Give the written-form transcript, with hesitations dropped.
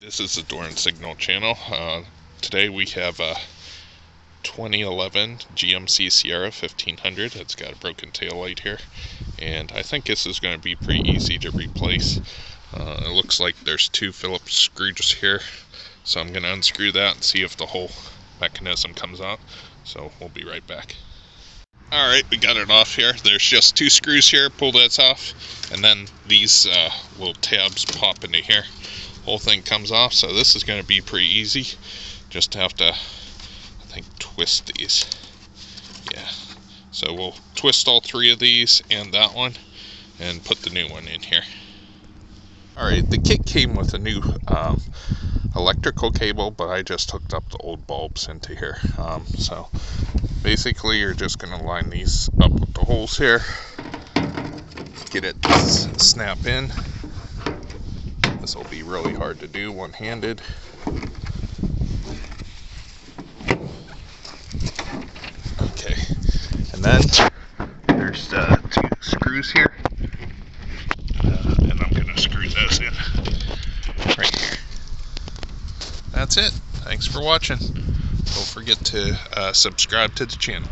This is the Door and Signal channel. Today we have a 2011 GMC Sierra 1500. It's got a broken taillight here, and I think this is going to be pretty easy to replace. It looks like there's two Phillips screws here, so I'm going to unscrew that and see if the whole mechanism comes out. So we'll be right back. Alright, we got it off here. There's just two screws here. Pull that off, and then these little tabs pop into here. Whole thing comes off, so this is going to be pretty easy. Just have to, I think, twist these. Yeah, so we'll twist all three of these and that one and put the new one in here. Alright, the kit came with a new electrical cable, but I just hooked up the old bulbs into here. So basically you're just going to line these up with the holes here, get it to snap in. This will be really hard to do one-handed. Okay, and then there's two screws here, and I'm going to screw those in right here. That's it. Thanks for watching. Don't forget to subscribe to the channel.